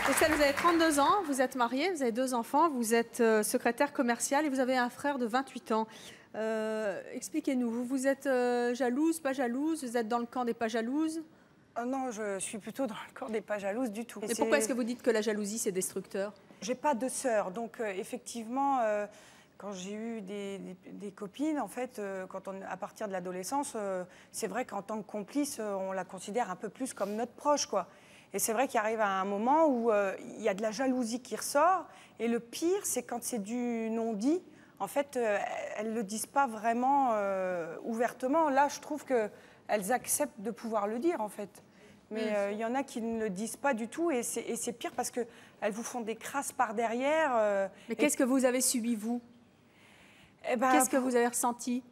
Estelle, vous avez 32 ans, vous êtes mariée, vous avez 2 enfants, vous êtes secrétaire commerciale et vous avez un frère de 28 ans. Expliquez-nous, vous êtes jalouse, pas jalouse? Vous êtes dans le camp des pas jalouses? Non, je suis plutôt dans le camp des pas jalouses du tout. Et pourquoi est-ce que vous dites que la jalousie, c'est destructeur? J'ai pas de sœur, donc effectivement, quand j'ai eu des copines, en fait, à partir de l'adolescence, c'est vrai qu'en tant que complice, on la considère un peu plus comme notre proche, quoi. Et c'est vrai qu'il arrive à un moment où il y a de la jalousie qui ressort. Et le pire, c'est quand c'est du non-dit. En fait, elles ne le disent pas vraiment ouvertement. Là, je trouve qu'elles acceptent de pouvoir le dire, en fait. Mais il y en a qui ne le disent pas du tout. Et c'est pire parce qu'elles vous font des crasses par derrière. Mais qu'est-ce que vous avez subi, vous? Qu'est-ce que vous avez ressenti?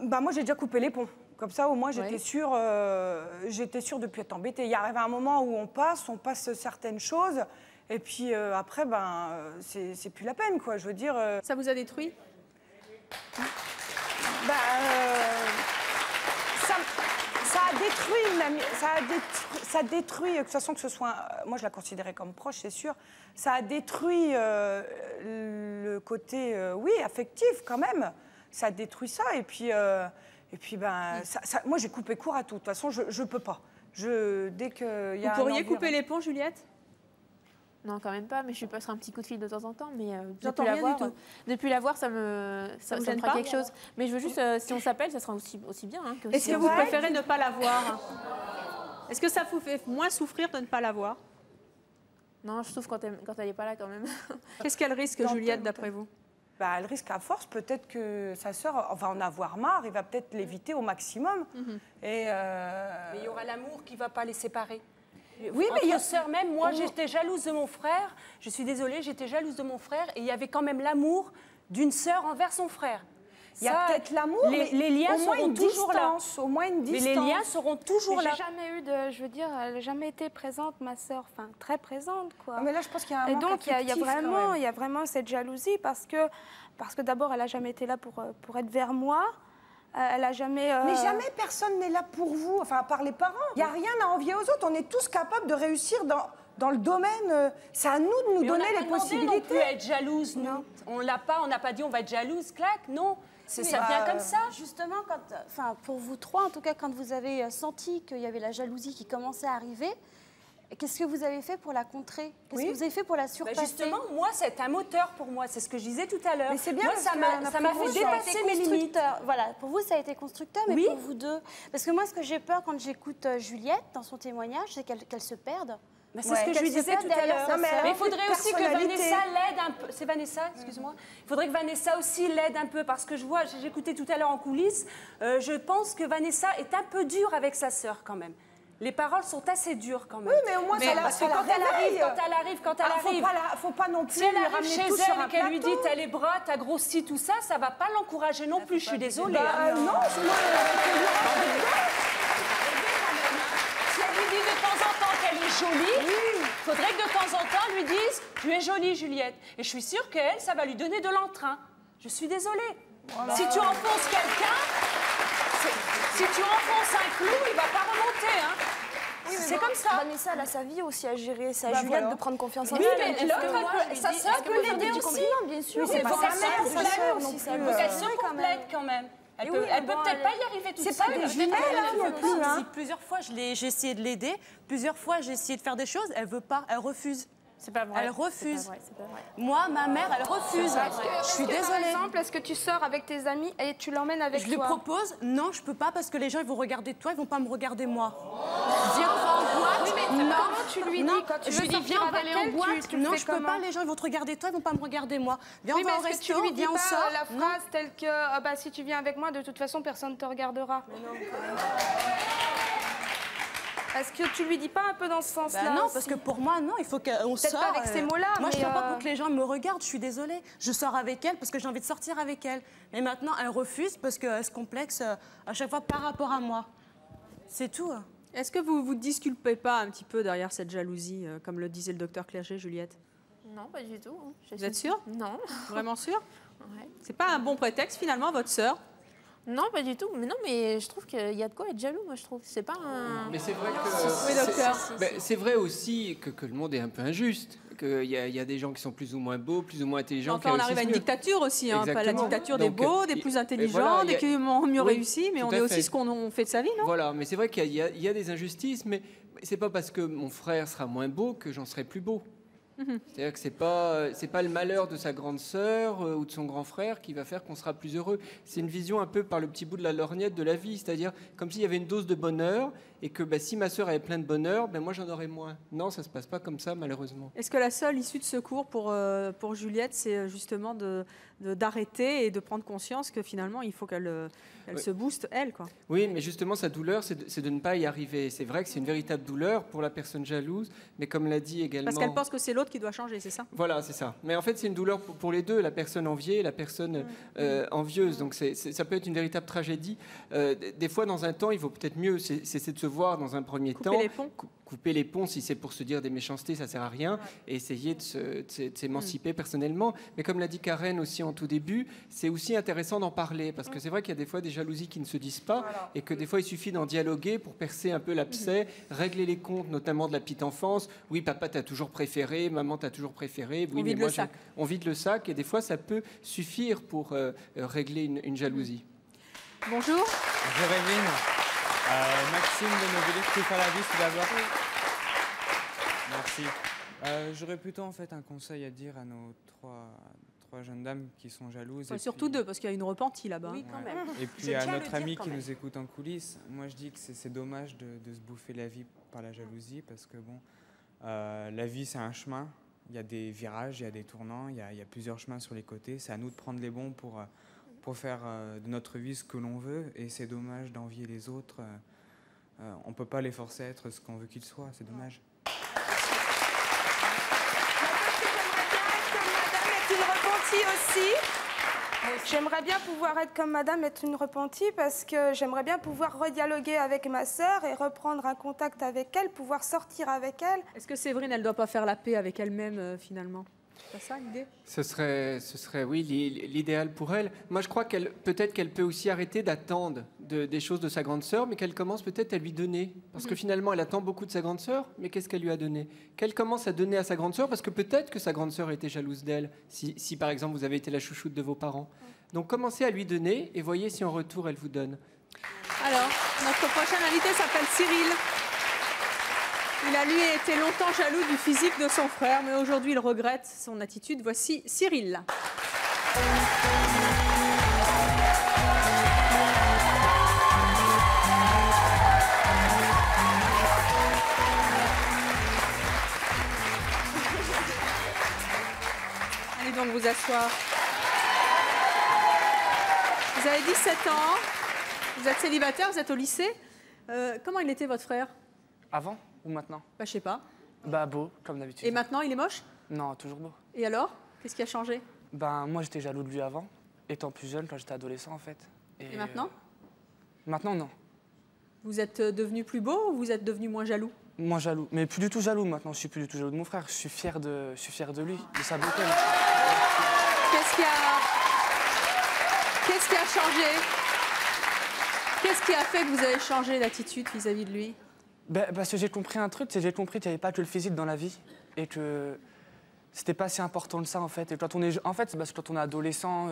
Moi, j'ai déjà coupé les ponts. Comme ça, au moins, j'étais sûre de ne plus être embêtée. Il y arrive un moment où on passe certaines choses, et puis après, c'est plus la peine, quoi. Je veux dire. Ça vous a détruit? Ça a détruit, de toute façon, que ce soit. Moi, je la considérais comme proche, c'est sûr. Ça a détruit le côté, affectif, quand même. Ça a détruit ça, et puis. Moi, j'ai coupé court à tout. De toute façon, je ne peux pas. Dès que vous pourriez couper les ponts, Juliette? Non, quand même pas, mais je lui passerai un petit coup de fil de temps en temps. Mais j'entends rien du tout. Depuis la voir, ça me fera quelque chose. Mais je veux juste, si on s'appelle, ça sera aussi bien. Hein, est-ce que vous préférez ne pas la voir? Est-ce que ça vous fait moins souffrir de ne pas la voir? Non, je souffre quand elle n'est pas là, quand même. Qu'est-ce qu'elle risque, Juliette, d'après vous? Elle risque à force, peut-être que sa sœur va en avoir marre, il va peut-être l'éviter au maximum. Mais il y aura l'amour qui ne va pas les séparer. Oui, mais il y a sœurs même. Moi, j'étais jalouse de mon frère. Je suis désolée, j'étais jalouse de mon frère. Et il y avait quand même l'amour d'une sœur envers son frère. Il y a peut-être l'amour, mais les liens seront toujours là. Au moins une distance. Mais les liens seront toujours là. J'ai jamais eu je veux dire, elle n'a jamais été présente, ma sœur, enfin très présente, quoi. Mais là, je pense qu'il y a un manque donc il y a vraiment cette jalousie parce que d'abord, elle n'a jamais été là pour être vers moi. Elle a jamais. Mais jamais personne n'est là pour vous, enfin à part les parents. Il n'y a rien à envier aux autres. On est tous capables de réussir dans le domaine. C'est à nous de nous donner les possibilités. On peut être jalouse, nous. On n'a pas dit on va être jalouse, clac, non. Ça vient comme ça. Justement, pour vous trois, en tout cas, quand vous avez senti qu'il y avait la jalousie qui commençait à arriver, qu'est-ce que vous avez fait pour la contrer? Qu'est-ce que vous avez fait pour la surpasser? Justement, moi, c'est un moteur pour moi. C'est ce que je disais tout à l'heure. Mais c'est bien, moi, ça m'a fait dépasser mes limites. Voilà, pour vous, ça a été constructeur, mais pour vous deux. Parce que moi, ce que j'ai peur quand j'écoute Juliette dans son témoignage, c'est qu'elle se perde. C'est ce que je lui disais tout à l'heure. Mais il faudrait aussi que Vanessa l'aide un peu. C'est Vanessa, excuse-moi. Il faudrait que Vanessa aussi l'aide un peu parce que j'écoutais tout à l'heure en coulisses. Je pense que Vanessa est un peu dure avec sa sœur quand même. Les paroles sont assez dures quand même. Oui, mais au moins, parce que quand elle arrive, faut pas non plus si elle lui arrive ramener chez tout sur un elle et qu'elle lui dit plateau. t'as les bras, t'as grossi, tout ça, ça va pas l'encourager non plus. Je suis désolée. Non, si elle lui dit de temps en temps qu'elle est jolie, il faudrait que de temps en temps elle lui dise tu es jolie, Juliette. Et je suis sûre qu'elle, ça va lui donner de l'entrain. Je suis désolée. Si tu enfonces quelqu'un, si tu enfonces un clou, il va pas remonter, hein. Oui, c'est comme ça. Vanessa, elle a sa vie aussi à gérer. C'est à Juliette de prendre confiance en oui, elle. mais l'autre, sa sœur peut l'aider aussi. Bien sûr. C'est pas sa sœur aussi. Elle peut être complète quand même. Elle peut peut-être pas y arriver toute seule. C'est pas des jumelles non plus. Plusieurs fois, j'ai essayé de l'aider. Plusieurs fois, j'ai essayé de faire des choses. Elle veut pas. Elle refuse. C'est pas vrai. Elle refuse. C'est pas vrai. Moi, ma mère, elle refuse. Je suis désolée. Par exemple, est-ce que tu sors avec tes amis et tu l'emmènes avec toi? Je lui propose, non, je peux pas parce que les gens ils vont regarder toi, ils vont pas me regarder moi. Viens, on va en boîte. Oui, mais comment tu lui dis quand tu je veux lui dis viens, on va aller en boîte. tu non, fais je peux pas, les gens ils vont te regarder toi, ils vont pas me regarder moi. Viens, on va au resto, tu lui dis viens, on pas sort. la phrase telle que si tu viens avec moi, de toute façon, personne ne te regardera. Est-ce que tu lui dis pas un peu dans ce sens-là? Non, parce que pour moi, non, il faut qu'on sorte. Peut-être pas avec ces mots-là, moi, mais je ne pas pour que les gens me regardent, je suis désolée. Je sors avec elle parce que j'ai envie de sortir avec elle. Mais maintenant, elle refuse parce qu'elle se complexe à chaque fois par rapport à moi. C'est tout. Est-ce que vous vous disculpez pas un petit peu derrière cette jalousie, comme le disait le docteur Clerget, Juliette? Non, pas du tout. Vous êtes sûre? Non. Vraiment sûre? Ouais. C'est pas un bon prétexte, finalement, votre sœur? Non, pas du tout. Mais non, mais je trouve qu'il y a de quoi être jaloux, moi, je trouve. C'est pas un... Mais c'est vrai Oui, docteur. c'est vrai aussi que le monde est un peu injuste. Qu'il y a des gens qui sont plus ou moins beaux, plus ou moins intelligents. Enfin, on arrive à une dictature aussi, hein, pas la dictature des beaux, des plus intelligents, des qui ont mieux réussi, mais on est aussi ce qu'on fait de sa vie, non? Voilà, mais c'est vrai qu'il y a des injustices, mais c'est pas parce que mon frère sera moins beau que j'en serai plus beau. C'est-à-dire que c'est pas le malheur de sa grande sœur ou de son grand frère qui va faire qu'on sera plus heureux. C'est une vision un peu par le petit bout de la lorgnette de la vie, c'est-à-dire comme s'il y avait une dose de bonheur et que si ma sœur avait plein de bonheur, moi j'en aurais moins. Non, ça se passe pas comme ça malheureusement. Est-ce que la seule issue de secours pour Juliette, c'est justement d'arrêter et de prendre conscience que finalement il faut qu'elle se booste elle, quoi. Oui, mais justement sa douleur, c'est de ne pas y arriver. C'est vrai que c'est une véritable douleur pour la personne jalouse, mais comme l'a dit également... Parce qu'elle pense que c'est l'autre qui doit changer, c'est ça? Voilà, c'est ça. Mais en fait, c'est une douleur pour les deux, la personne enviée et la personne envieuse. Donc ça peut être une véritable tragédie. Des fois, dans un temps, il vaut peut-être mieux cesser de se voir dans un premier temps. Couper les ponts. Couper les ponts, si c'est pour se dire des méchancetés, ça sert à rien. Et essayer de s'émanciper personnellement. Mais comme l'a dit Karen aussi en tout début, c'est aussi intéressant d'en parler. Parce que c'est vrai qu'il y a des fois des jalousies qui ne se disent pas. Voilà. Et que des fois, il suffit d'en dialoguer pour percer un peu l'abcès, régler les comptes, notamment de la petite enfance. Oui, papa t'a toujours préféré, maman t'a toujours préféré. Oui, on vide le sac. On vide le sac. Et des fois, ça peut suffire pour régler une jalousie. Bonjour. Bonjour Evelyne. Maxime de Novelis, tout à la vie, tout d'abord. Merci. J'aurais plutôt en fait un conseil à dire à nos trois jeunes dames qui sont jalouses. Enfin, surtout deux, parce qu'il y a une repentie là-bas. Oui, quand même. Et puis à notre ami qui nous écoute en coulisses, moi je dis que c'est dommage de se bouffer la vie par la jalousie, parce que bon, la vie c'est un chemin, il y a des virages, il y a des tournants, il y a plusieurs chemins sur les côtés, c'est à nous de prendre les bons pour faire de notre vie ce que l'on veut, et c'est dommage d'envier les autres. On ne peut pas les forcer à être ce qu'on veut qu'ils soient, c'est dommage. Une repentie aussi. J'aimerais bien pouvoir être comme madame, être une repentie, parce que j'aimerais bien pouvoir redialoguer avec ma sœur et reprendre un contact avec elle, pouvoir sortir avec elle. Est-ce que Séverine, elle ne doit pas faire la paix avec elle-même finalement? C'est ça l'idée? Ce serait oui, l'idéal pour elle. Moi, je crois peut-être qu'elle peut aussi arrêter d'attendre des choses de sa grande sœur, mais qu'elle commence peut-être à lui donner. Parce que finalement, elle attend beaucoup de sa grande sœur, mais qu'est-ce qu'elle lui a donné? Qu'elle commence à donner à sa grande sœur, parce que peut-être que sa grande sœur était jalouse d'elle, si par exemple vous avez été la chouchoute de vos parents. Donc commencez à lui donner et voyez si en retour elle vous donne. Alors, notre prochain invité s'appelle Cyril. Il a, lui, été longtemps jaloux du physique de son frère, mais aujourd'hui, il regrette son attitude. Voici Cyril. Allez donc vous asseoir. Vous avez 17 ans, vous êtes célibataire, vous êtes au lycée. Comment il était, votre frère? Avant ou maintenant? Je sais pas. Beau, comme d'habitude. Et maintenant, il est moche? Non, toujours beau. Et alors? Qu'est-ce qui a changé? Moi, j'étais jaloux de lui avant, étant plus jeune, quand j'étais adolescent, en fait. Et maintenant? Maintenant, non. Vous êtes devenu plus beau ou vous êtes devenu moins jaloux? Moins jaloux, mais plus du tout jaloux maintenant. Je suis plus du tout jaloux de mon frère. Je suis fier de lui, de sa beauté. Qu'est-ce qui a changé? Qu'est-ce qui a fait que vous avez changé d'attitude vis-à-vis de lui? Parce que j'ai compris un truc, j'ai compris qu'il n'y avait pas que le physique dans la vie et que c'était pas si important que ça en fait. Et quand on est, parce que quand on est adolescent,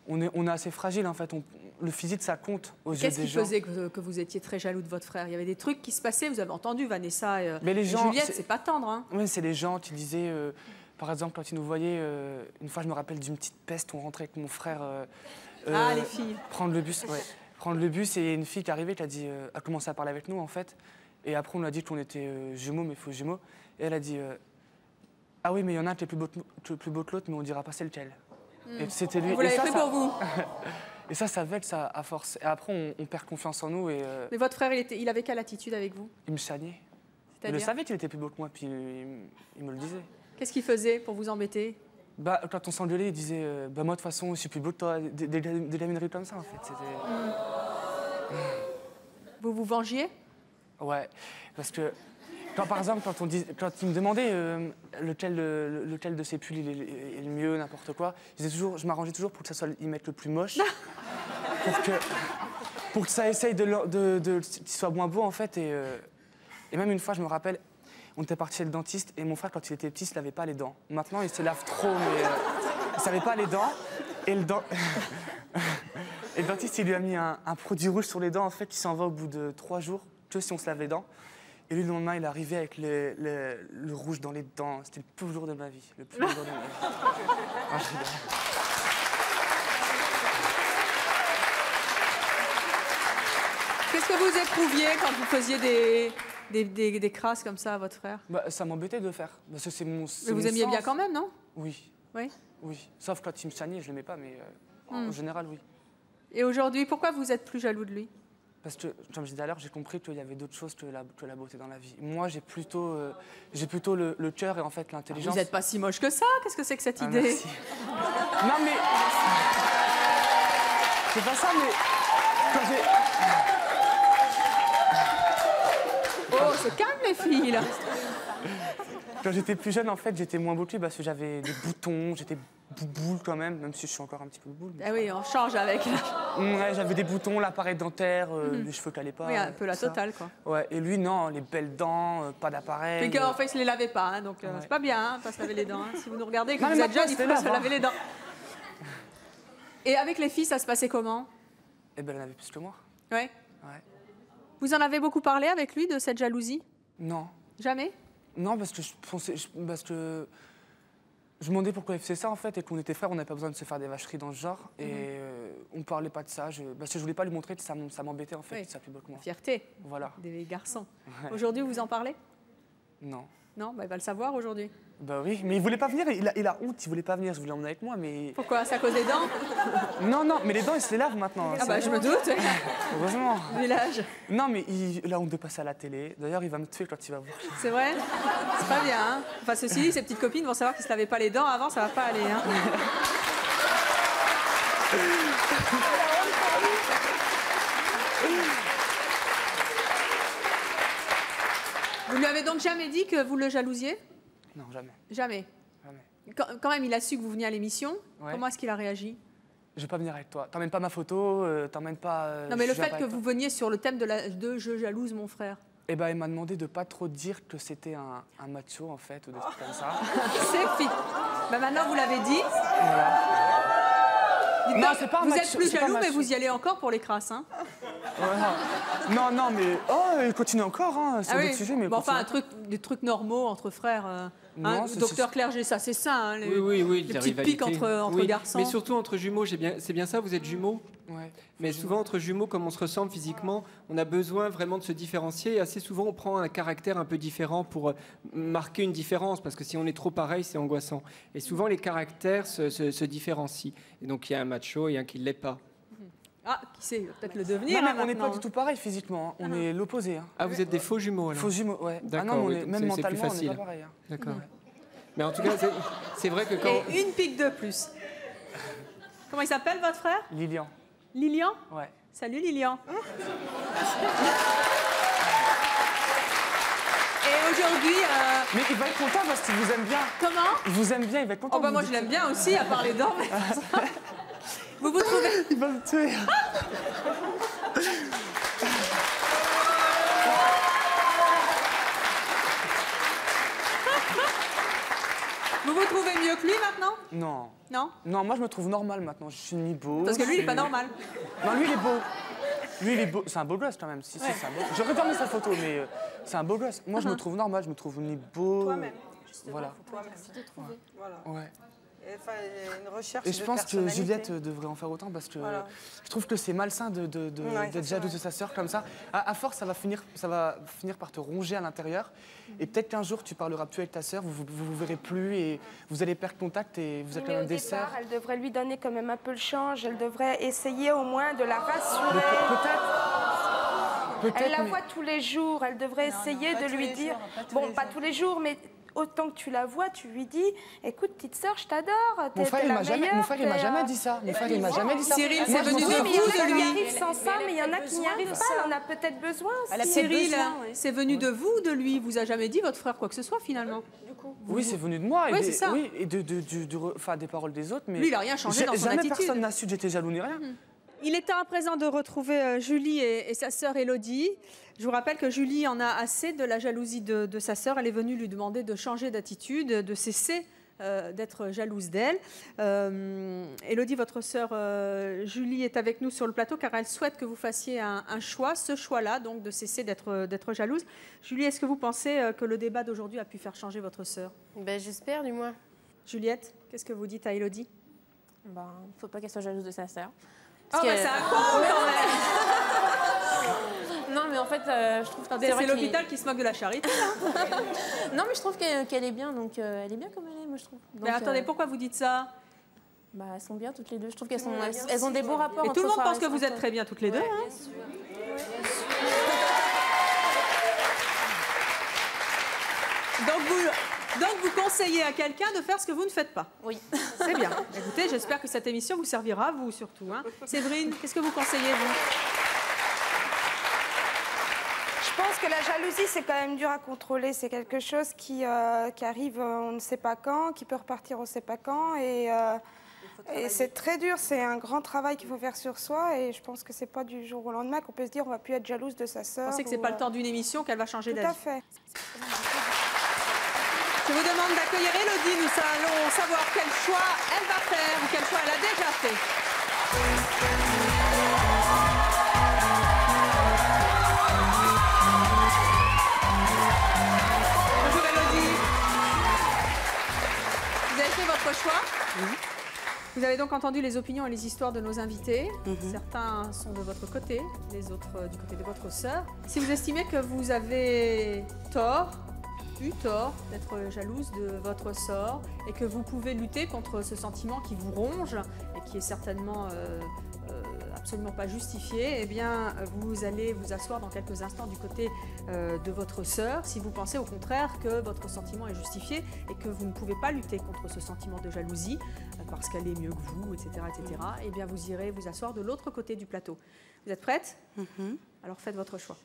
on est assez fragile en fait. Le physique ça compte aux yeux des gens. Qu'est-ce qui faisait que vous étiez très jaloux de votre frère? Il y avait des trucs qui se passaient, vous avez entendu Vanessa et Juliette, c'est pas tendre. Hein. Oui, c'est les gens qui disaient, par exemple quand ils nous voyaient, une fois je me rappelle d'une petite peste, on rentrait avec mon frère. Les filles. Prendre le bus, ouais. Prendre le bus et une fille qui arrivait, qui a commencé à parler avec nous en fait. Et après, on a dit qu'on était jumeaux, mais faux jumeaux. Et elle a dit ah oui, mais il y en a un qui est plus beau que l'autre, mais on ne dira pas c'est lequel. Et c'était lui. Vous l'avez fait pour vous. Et ça vexe à force. Et après, on perd confiance en nous. Mais votre frère, il avait quelle attitude avec vous? Il me chagnait. Il le savait qu'il était plus beau que moi, puis il me le disait. Qu'est-ce qu'il faisait pour vous embêter? Quand on s'engueulait, il disait moi, de toute façon, je suis plus beau que toi. Des lamineries comme ça, en fait. Vous vous vengiez? Ouais, parce que par exemple, quand il me demandait lequel de ses pulls est le mieux, n'importe quoi, je m'arrangeais toujours pour que ça soit il mette le plus moche, pour que ça essaye qu'il soit moins beau en fait. Et même une fois, je me rappelle, on était parti chez le dentiste et mon frère, quand il était petit, il se lavait pas les dents. Maintenant, il se lave trop, mais il savait pas les dents. Et le dentiste, il lui a mis un produit rouge sur les dents en fait, qui s'en va au bout de 3 jours. Que si on se lave les dents. Et lui, le lendemain, il est arrivé avec le rouge dans les dents. C'était le plus beau jour de ma vie. Le plus beau jour de ma vie. Ah, je rigole. Qu'est-ce que vous éprouviez quand vous faisiez des crasses comme ça à votre frère? Bah, ça m'embêtait de le faire. Parce que c'est mon. Mais vous aimiez bien quand même, non? Oui. Oui. Oui. Sauf quand il me chagnait, je l'aimais pas, mais en général, oui. Et aujourd'hui, pourquoi vous êtes plus jaloux de lui? Parce que, comme je disais tout à l'heure, j'ai compris qu'il y avait d'autres choses que la beauté dans la vie. Moi, j'ai plutôt le cœur et en fait l'intelligence. Vous n'êtes pas si moche que ça. Qu'est-ce que c'est que cette idée? Merci. Non, mais. C'est pas ça, mais. Quand j'ai. Oh, c'est calme les filles, là. Quand j'étais plus jeune, en fait, j'étais moins beau que lui parce que j'avais des boutons, j'étais bouboule quand même si je suis encore un petit peu bouboule. Ah oui, on change avec. Ouais, j'avais des boutons, l'appareil dentaire, les cheveux qui n'allaient pas. Oui, un peu la ça. totale, quoi. Ouais, et lui, non, les belles dents, pas d'appareil. Mais en fait, il ne les lavait pas, hein, donc c'est pas bien, hein, pas se laver les dents. Hein. Si vous nous regardez et que non, vous êtes jeune, il faut là, se laver les dents. Et avec les filles, ça se passait comment? Eh ben, elle en avait plus que moi. Ouais. Ouais. Vous en avez beaucoup parlé avec lui de cette jalousie? Non. Jamais? Non, parce que je me demandais pourquoi il faisait ça en fait, et qu'on était frères, on n'avait pas besoin de se faire des vacheries dans ce genre, et on ne parlait pas de ça. Parce que je voulais pas lui montrer que ça m'embêtait en fait, Oui. ça plus beau que moi. Fierté. Voilà. Des garçons. Ouais. Aujourd'hui, vous en parlez? Non. Non, bah, il va le savoir aujourd'hui. Bah oui, mais il voulait pas venir, il a honte, il voulait pas venir, je voulais l'emmener avec moi, mais... Pourquoi? C'est à cause des dents? Non, mais les dents, il se les lave maintenant. Ah bah je me doute. Heureusement. Village. Non, mais il a honte de passer à la télé. D'ailleurs, il va me tuer quand il va voir. C'est vrai? C'est pas bien, hein? Enfin, ceci dit, ses petites copines vont savoir qu'ils se lavaient pas les dents avant, ça va pas aller, hein? Vous lui avez donc jamais dit que vous le jalousiez? Non, jamais. Jamais? Jamais. Quand même, il a su que vous veniez à l'émission. Ouais. Comment est-ce qu'il a réagi? Je vais pas venir avec toi. T'emmènes pas ma photo, t'emmènes pas... Non, mais le je viens fait pas que avec vous toi. veniez sur le thème de Je jalouse mon frère. Eh ben, il m'a demandé de pas trop dire que c'était un macho, en fait, ou des trucs comme ça. C'est fit. Ben maintenant, vous l'avez dit. Voilà. Dites Non, donc, c'est pas un vous macho, êtes plus c'est pas jaloux, mais macho. vous y allez encore pour les crasses, hein? Voilà. Non, mais... Oh, il continue encore, hein, c'est d'autres sujets, mais... Bon, enfin, continue. des trucs normaux entre frères. Non, Hein, c'est- docteur Clerget, ça, c'est ça, hein, les, Oui, les des petites piques rivalités. entre Oui, garçons. mais surtout entre jumeaux, c'est bien ça, vous êtes jumeaux? Ouais. Mais souvent, entre jumeaux, comme on se ressemble physiquement, on a besoin vraiment de se différencier. Et assez souvent, on prend un caractère un peu différent pour marquer une différence, parce que si on est trop pareil, c'est angoissant. Et souvent, les caractères se différencient. Et donc, il y a un macho et un qui ne l'est pas. Ah, qui sait, peut-être le devenir. Non, hein, mais on n'est pas maintenant. du tout pareil physiquement, hein. On est l'opposé. Hein. Ah, vous êtes des faux jumeaux, alors? Faux jumeaux, ouais. D'accord, Ah non, oui, mais donc même c'est plus mentalement, on n'est facile. pas pareil. Hein. D'accord. Mais en tout cas, c'est vrai que quand... Et une pique de plus. Comment il s'appelle, votre frère? Lilian. Lilian? Ouais. Salut, Lilian. Et aujourd'hui... Mais il va être content parce qu'il vous aime bien. Comment? Il vous aime bien, il va être content. Oh bah vous moi dites- je l'aime bien aussi, à part les dents. Mais... vous vous trouvez... Il va me tuer. Vous vous trouvez mieux que lui maintenant? Non. Non? Non, moi je me trouve normal maintenant. Je suis ni beau. Parce que lui, il est pas normal. Non, lui il est beau. Lui il est beau. C'est un beau gosse quand même. Si, Ouais. c'est un beau. J'aurais pas mis sa photo, mais c'est un beau gosse. Moi je me trouve normal. Je me trouve ni beau. Toi-même. Voilà. Voilà. Ouais. Et, enfin, il y a une recherche Et je de pense que personnalité. Juliette devrait en faire autant parce que Voilà. je trouve que c'est malsain Ouais, d'être c'est jalouse vrai. de sa sœur comme ça. À force, ça va finir par te ronger à l'intérieur. Et peut-être qu'un jour, tu parleras plus avec ta sœur, vous verrez plus et vous allez perdre contact et vous êtes quand Mais au même des départ, sœurs. elle devrait lui donner quand même un peu le change. Elle devrait essayer au moins de la rassurer. Peut-être, Elle la mais- voit tous les jours. Elle devrait essayer de lui dire... Bon, pas tous les jours, mais autant que tu la vois, tu lui dis... Écoute, petite sœur, je t'adore. Mon frère, il m'a jamais, jamais dit ça. Mon frère, il m'a jamais dit ça. Cyril, Moi, c'est je venu m'en de fous. Oui, mais il y en a de qui lui. arrivent sans ça, mais il y en a qui n'y arrivent pas. Elle en a peut-être besoin. Cyril, c'est venu de vous ou de lui? Il vous a jamais dit, votre frère, quoi que ce soit, finalement? Oui, c'est venu de moi. Oui, Et c'est ça. Oui, et enfin, des paroles des autres. Mais Lui, il a rien changé dans son Jamais attitude. personne n'a su que j'étais jaloux ni rien. Il est temps à présent de retrouver Julie et sa sœur Élodie. Je vous rappelle que Julie en a assez de la jalousie de sa sœur. Elle est venue lui demander de changer d'attitude, de cesser d'être jalouse d'elle. Élodie, votre sœur Julie est avec nous sur le plateau car elle souhaite que vous fassiez un choix, ce choix-là, donc de cesser d'être jalouse. Julie, est-ce que vous pensez que le débat d'aujourd'hui a pu faire changer votre sœur? Ben, j'espère, du moins. Juliette, qu'est-ce que vous dites à Élodie? Il ne faut pas qu'elle soit jalouse de sa sœur. Oh, bah, c'est un con quand même. Non, mais en fait, je trouve que c'est l'hôpital qui se moque de la charité. Non, mais je trouve qu'elle est bien, donc elle est bien comme elle est, moi, je trouve. Donc, mais attendez, pourquoi vous dites ça? Bah, elles sont bien toutes les deux. Je trouve qu'elles ont des bons rapports. Et tout le monde pense que vous êtes très bien toutes les deux. Hein. Donc vous conseillez à quelqu'un de faire ce que vous ne faites pas. Oui. C'est bien. Écoutez, j'espère que cette émission vous servira, vous surtout. Hein. Séverine, qu'est-ce que vous conseillez, vous? Je pense que la jalousie, c'est quand même dur à contrôler. C'est quelque chose qui arrive on ne sait pas quand, qui peut repartir on ne sait pas quand. Et c'est très dur. C'est un grand travail qu'il faut faire sur soi. Et je pense que c'est pas du jour au lendemain qu'on peut se dire on va plus être jalouse de sa sœur. Vous pensez que c'est pas le temps d'une émission qu'elle va changer d'avis? Tout à fait. Je vous demande d'accueillir Élodie. Nous allons savoir quel choix elle va faire ou quel choix elle a déjà fait. Bonjour Élodie. Vous avez fait votre choix? Oui. Vous avez donc entendu les opinions et les histoires de nos invités. Certains sont de votre côté, les autres du côté de votre sœur. Si vous estimez que vous avez eu tort d'être jalouse de votre sort et que vous pouvez lutter contre ce sentiment qui vous ronge et qui est certainement absolument pas justifié, eh bien vous allez vous asseoir dans quelques instants du côté de votre sœur. Si vous pensez au contraire que votre sentiment est justifié et que vous ne pouvez pas lutter contre ce sentiment de jalousie parce qu'elle est mieux que vous, etc., eh bien vous irez vous asseoir de l'autre côté du plateau. Vous êtes prête? Alors faites votre choix.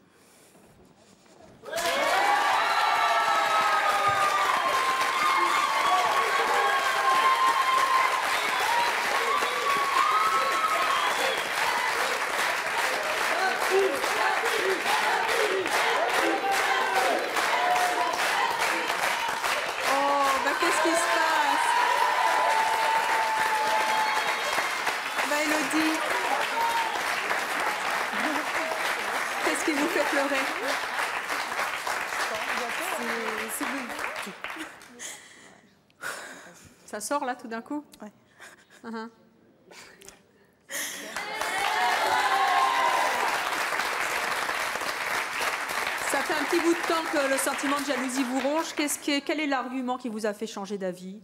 Qu'est-ce qui vous fait pleurer? Ça sort là tout d'un coup? Oui. Ça fait un petit bout de temps que le sentiment de jalousie vous ronge. Quel est l'argument qui vous a fait changer d'avis?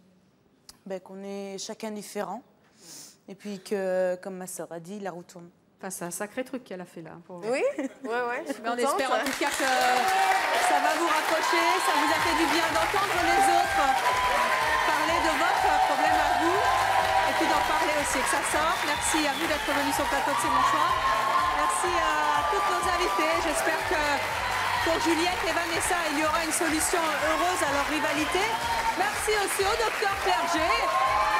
Qu'on est chacun différent. Et puis que, comme ma sœur a dit, la roue tourne. Enfin, c'est un sacré truc qu'elle a fait là. Pour... Oui, ouais. Mais on espère en tout cas que ça va vous rapprocher. Ça vous a fait du bien d'entendre les autres parler de votre problème à vous. Et puis d'en parler aussi, que ça sorte. Merci à vous d'être venus sur le plateau de C'est mon choix. Merci à toutes nos invités. J'espère que pour Juliette et Vanessa, il y aura une solution heureuse à leur rivalité. Merci aussi au docteur Clerget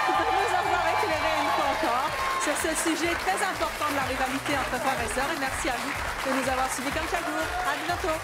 de nous avoir éclairé une fois encore sur ce sujet très important de la rivalité entre frères et sœurs. Et merci à vous de nous avoir suivis comme chaque jour. À bientôt.